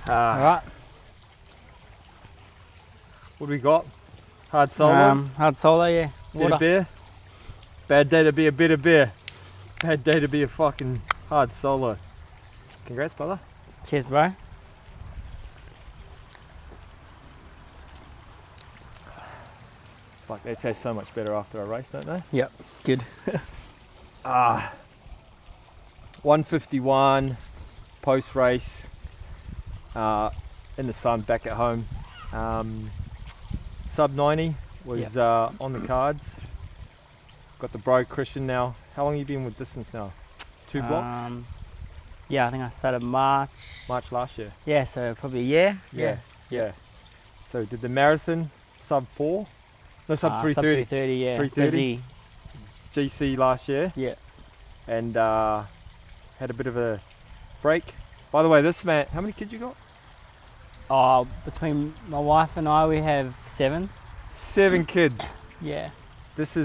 Alright. What do we got? Hard solos? Hard solo, yeah. Bitter beer? Bad day to be a bitter beer. Bad day to be a fucking hard solo. Congrats, brother. Cheers, bro. Fuck, they taste so much better after a race, don't they? Yep, good. 151 post race in the sun back at home. SUB90 was on the cards. Got the bro Christian now. How long have you been with distance now? 2 blocks? Yeah, I think I started March last year. Yeah, so probably a year. Yeah. So did the marathon sub 4? No, sub 330. Sub 330, yeah. 330. GC last year. Yeah. And had a bit of a break. By the way, this man, how many kids you got? Oh, between my wife and I, we have 7. 7 kids. Yeah. This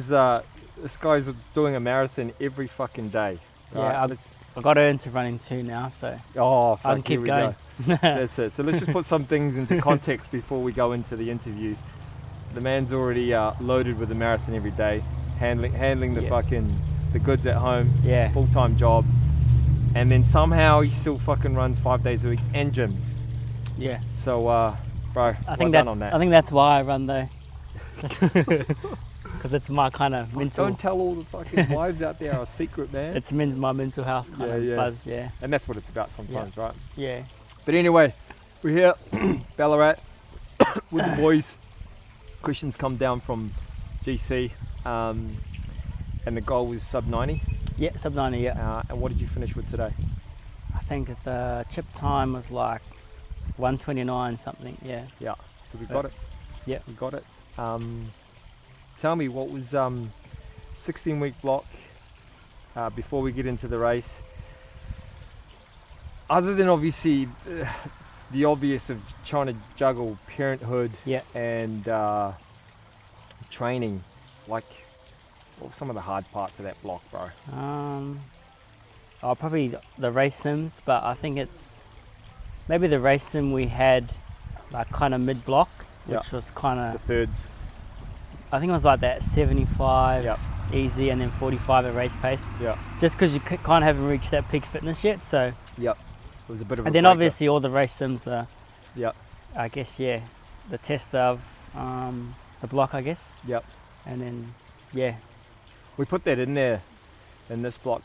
guy's doing a marathon every fucking day. Right? Yeah, I got her into running too now, so fuck, I can keep going. That's it. So let's just put some things into context before we go into the interview. The man's already loaded with a marathon every day, handling the fucking the goods at home. Yeah. Full-time job, and then somehow he still fucking runs 5 days a week and gyms. Yeah. So, bro, I think well done on that. I think that's why I run though, because it's my kind of mental. Don't tell all the fucking wives out there our secret, man. It's my mental health kind of buzz. Yeah. And that's what it's about sometimes, right? Yeah. But anyway, we're here, Ballarat, with the boys. Questions come down from GC, and the goal was SUB90. Yeah, SUB90. Yeah. And what did you finish with today? I think the chip time was like 1:29 something. Yeah. Yeah. So we got it. Yeah. We got it. Tell me, what was 16-week block before we get into the race? Other than obviously the obvious of trying to juggle parenthood and training, like what were some of the hard parts of that block, bro? Probably the race sims, but I think it's maybe the race sim we had like kind of mid block, which was kind of the thirds. I think it was like that 75 easy and then 45 at race pace. Yeah. Just because you kind of haven't reached that peak fitness yet, so. Yep. It was a bit of. And then obviously all the race sims are. Yep. I guess the test of the block, I guess. Yep. And then we put that in there, in this block.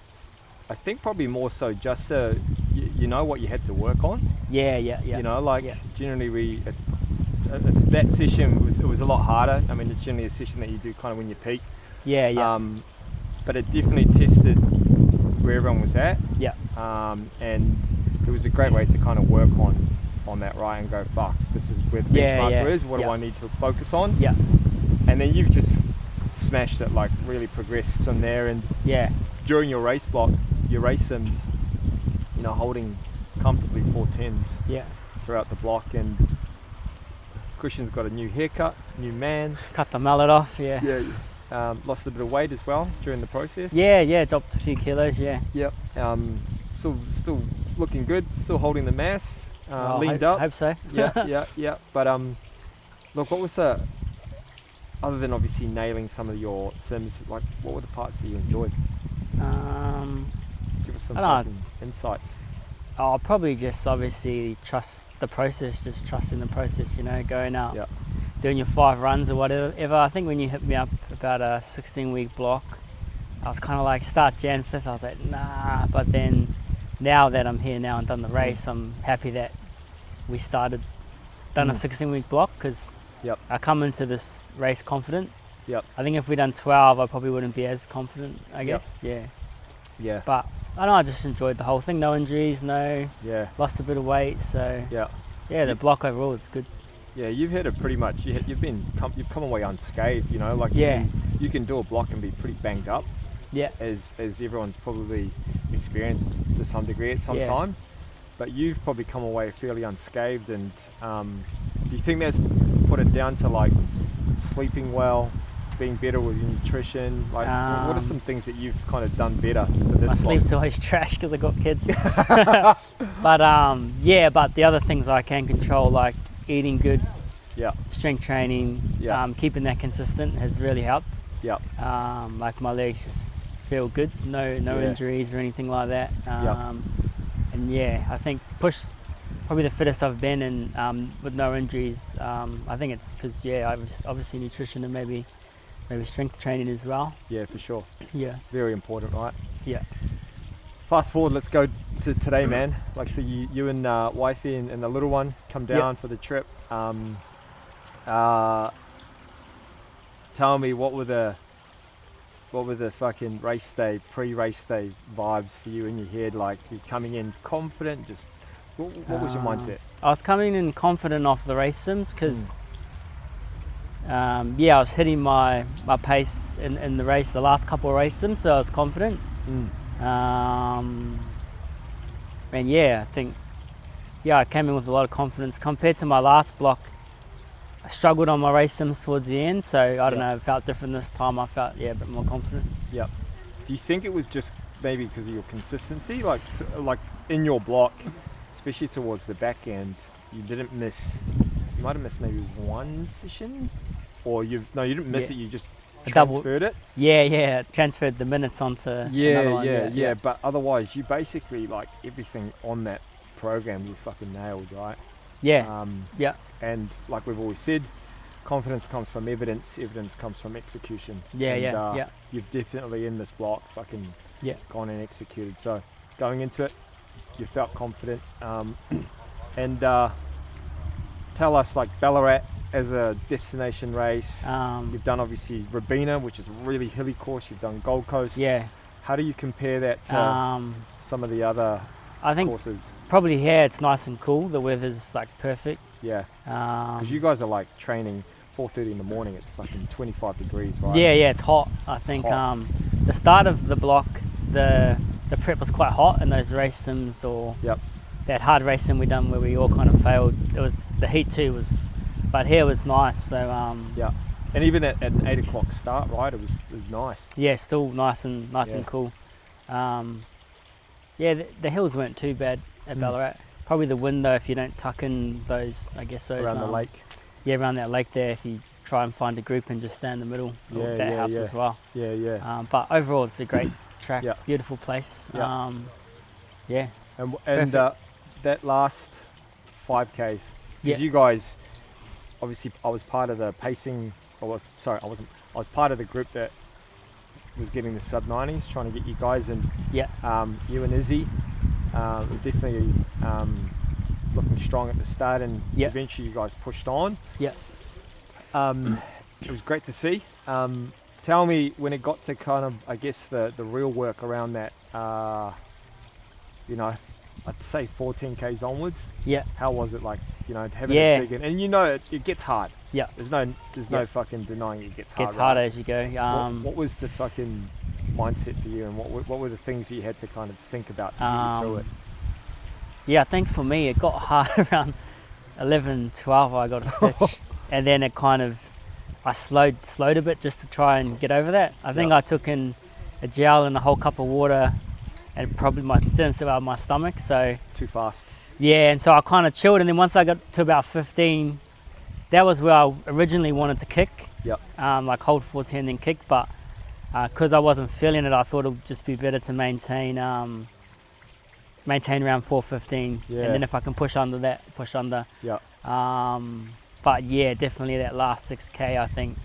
I think probably more so just so you know what you had to work on. Yeah. You know, like generally it's that session it was a lot harder. I mean, it's generally a session that you do kind of when you peak. Yeah. But it definitely tested where everyone was at. Yeah. And it was a great way to kind of work on that, right, and go, fuck, this is where the benchmark is. What do I need to focus on? Yeah. And then you've just smashed it, like really progressed from there. And during your race block, your race sims, you know, holding comfortably 410s throughout the block. And Christian's got a new haircut, new man. Cut the mullet off, lost a bit of weight as well during the process. Yeah, dropped a few kilos, Yep. Still looking good, still holding the mass, leaned up. I hope so. Yeah. But look, what was other than obviously nailing some of your sims, like what were the parts that you enjoyed? Give us some fucking insights. I'll probably just obviously trust the process, just trusting the process, you know, going out, doing your 5 runs or whatever. I think when you hit me up about a 16-week block, I was kind of like, start Jan 5th, I was like, nah. But then now that I'm here now and done the race, I'm happy that we done a 16-week block, because I come into this race confident. I think if we done 12, I probably wouldn't be as confident, I guess. Yeah. But I know I just enjoyed the whole thing. No injuries, lost a bit of weight, so the block overall is good. Yeah, you've had it pretty much. You've come away unscathed. You know, like you can do a block and be pretty banged up. Yeah. As everyone's probably experienced to some degree at some time, but you've probably come away fairly unscathed. And do you think that's put it down to like sleeping well, being better with your nutrition? Like, what are some things that you've kind of done better for this? My sleep's always trash because I got kids. But yeah, but the other things I can control, like eating good, strength training, keeping that consistent has really helped. Like my legs just feel good, no injuries or anything like that. And yeah, I think push probably the fittest I've been, and with no injuries. I think it's because I was obviously nutrition and maybe strength training as well. Yeah, for sure. Yeah, very important, right? Yeah. Fast forward, let's go to today, man. Like, so you and wifey and the little one come down for the trip. Tell me, what were the fucking race day, pre-race day vibes for you in your head? Like, you coming in confident, just what was your mindset? I was coming in confident off the race sims because I was hitting my pace in the race, the last couple of race sims, so I was confident. And I think I came in with a lot of confidence compared to my last block. I struggled on my race sims towards the end, so I don't know, it felt different this time. I felt a bit more confident. Do you think it was just maybe because of your consistency, like in your block, especially towards the back end, you might have missed maybe one session, or you didn't miss it, you just transferred it? Transferred the minutes onto another one. But otherwise you basically, like, everything on that program you fucking nailed, right? And like we've always said, confidence comes from evidence comes from execution. You've definitely in this block fucking gone and executed. So going into it, you felt confident. And tell us, like, Ballarat as a destination race, you've done obviously Robina, which is a really hilly course. You've done Gold Coast. How do you compare that to some of the other courses? Probably here it's nice and cool. The weather's like perfect. Because you guys are like training 4:30 in the morning. It's fucking 25 degrees, right? It's hot. I think the start of the block, the prep was quite hot, and those race sims or that hard race sim we done where we all kind of failed. It was the heat too but here was nice. So and even at an 8 o'clock start, right? It was nice. Still nice and cool. The hills weren't too bad at Ballarat. Probably the wind though, if you don't tuck in those, I guess those around the lake. Around that lake there, if you try and find a group and just stay in the middle, that helps as well. But overall, it's a great track, beautiful place. And that last 5Ks, because you guys, obviously, I was part of the pacing. I was part of the group that was getting the SUB90s, trying to get you guys in. You and Izzy were definitely looking strong at the start, and eventually you guys pushed on. It was great to see. Tell me, when it got to kind of, I guess, the real work around that, I'd say 14Ks onwards. How was it like, having a big, and it gets hard. There's no fucking denying it gets hard. Gets harder as you go. What was the fucking mindset for you, and what were the things you had to kind of think about to get you through it? I think for me it got hard around 11, 12. I got a stitch, and then it kind of, I slowed a bit just to try and get over that. I think I took in a gel and a whole cup of water, and probably didn't sit well with my stomach, so too fast. And so I kind of chilled, and then once I got to about 15, that was where I originally wanted to kick. Like hold 14 and then kick, but because I wasn't feeling it, I thought it would just be better to maintain around 4:15, and then if I can push under that, push under. But definitely that last 6K, I think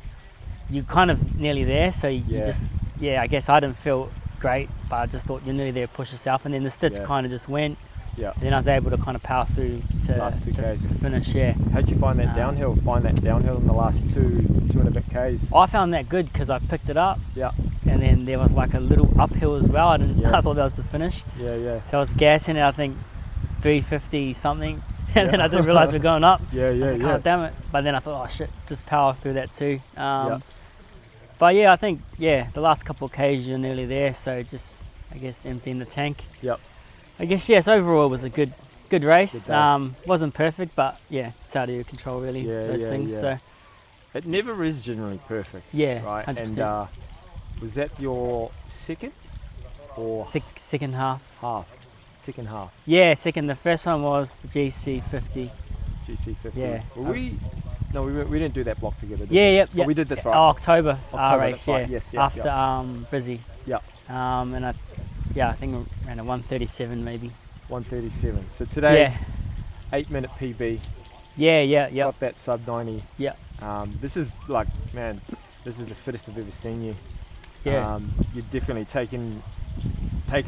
you're kind of nearly there, so you just I guess I didn't feel great, but I just thought you're nearly there, push yourself, and then the stitch kind of just went. And then I was able to kind of power through to last 2Ks to finish. How'd you find that downhill? In the last two and a bit Ks? I found that good because I picked it up. And then there was like a little uphill as well. I thought that was the finish. So I was gassing it, I think 350 something, and then I didn't realize we're going up. I was like, oh, damn it! But then I thought, oh shit, just power through that too. But I think the last couple of Ks you're nearly there. So just, I guess, emptying the tank. I guess so overall it was a good race. Wasn't perfect, but it's out of your control really, those things. So it never is generally perfect. Yeah, right. 100%. And was that your second or second half? Second half. Yeah, second. The first one was the GC50. GC50. Yeah. Were No, we didn't do that block together. Did Yeah, we? Oh, we did this, right? October race, that's right. yeah. Yes, After Busy. Yeah. And I think around a 137 maybe. 137. So today, Yeah. 8-minute PB. Yeah. Got that sub-90. Yeah. This is like, man, this is the fittest I've ever seen you. Yeah. You're definitely taken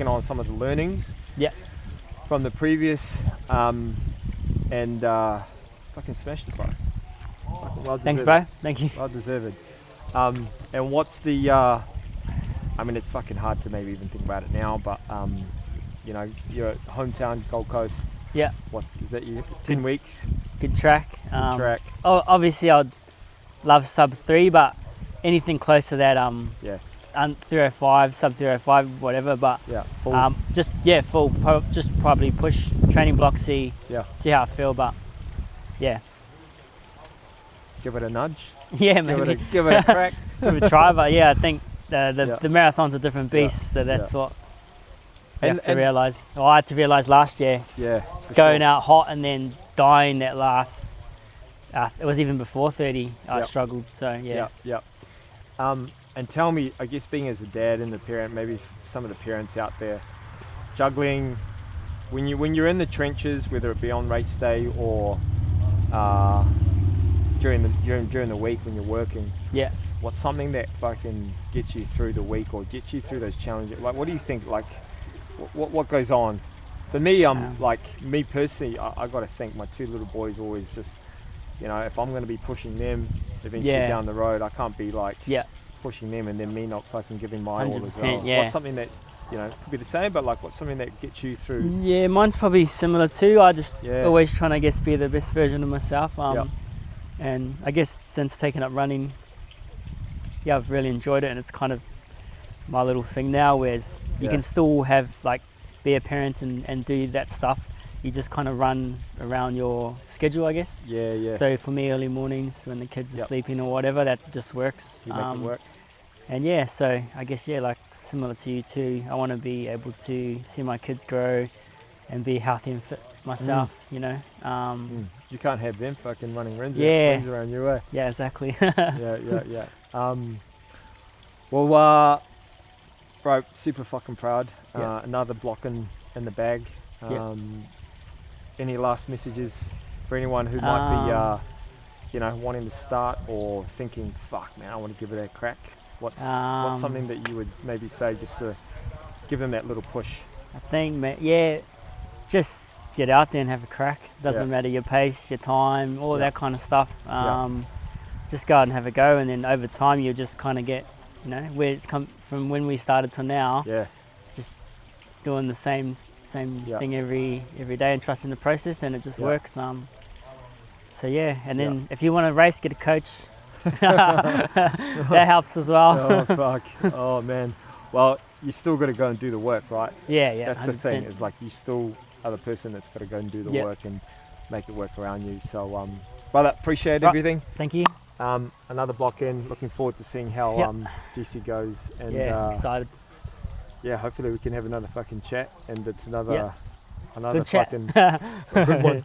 on some of the learnings. Yeah. From the previous, and fucking smashed it, bro. Well deserved. Thanks, bro. Thank you. Well deserved. And what's the? I mean, it's fucking hard to maybe even think about it now, but you know, your hometown, Gold Coast. Yeah. Is that you? 10 weeks. Good track. Good track. Oh, obviously, I'd love sub 3, but anything close to that, yeah. 305, sub 305, whatever. But yeah, full. Full. Just probably push training block, see how I feel. But yeah. Give it a nudge. Yeah, maybe. Give it a crack. Give it a try, but yeah, I think the marathon's a different beast, so that's what you have to realise. Well, I had to realise last year. Yeah. Going out hot and then dying that last. It was even before 30. I struggled. So yeah. Yeah. And tell me, I guess being as a dad and a parent, maybe some of the parents out there, juggling when you're in the trenches, whether it be on race day or during the week when you're working. Yeah. What's something that fucking gets you through the week or gets you through those challenges? Like, what do you think? Like, what goes on? For me, me personally, I got to think my 2 little boys always just, you know, if I'm going to be pushing them eventually down the road, I can't be like pushing them and then me not fucking giving my all as well. Yeah. What's something that, you know, could be the same, but like what's something that gets you through? Yeah, mine's probably similar too. I just always trying to, I guess, be the best version of myself. And I guess since taking up running, I've really enjoyed it, and it's kind of my little thing now, whereas you can still have be a parent and do that stuff. You just kind of run around your schedule, I guess. Yeah. So for me, early mornings when the kids are sleeping or whatever, that just works. You make it work. And so I guess similar to you too, I want to be able to see my kids grow and be healthy and fit myself. You know. You can't have them fucking running rings around your way. Yeah, exactly. Yeah. Well, bro, super fucking proud. Another block in the bag. Any last messages for anyone who might be, wanting to start or thinking, fuck, man, I want to give it a crack? What's something that you would maybe say just to give them that little push? I think, just get out there and have a crack. Doesn't matter your pace, your time, all that kind of stuff. Just go out and have a go, and then over time you'll just kind of get, where it's come from when we started to now. Yeah. Just doing the same thing every day and trusting the process, and it just works. And then if you want to race, get a coach. That helps as well. Oh fuck. Oh man. Well, you still got to go and do the work, right? Yeah. That's 100%. the thing. Is like you still are the person that's got to go and do the work and make it work around you. So, brother, appreciate everything. Thank you. Another block in. Looking forward to seeing how GC goes. And excited. Yeah, hopefully we can have another fucking chat, and it's another Good fucking chat. a good one.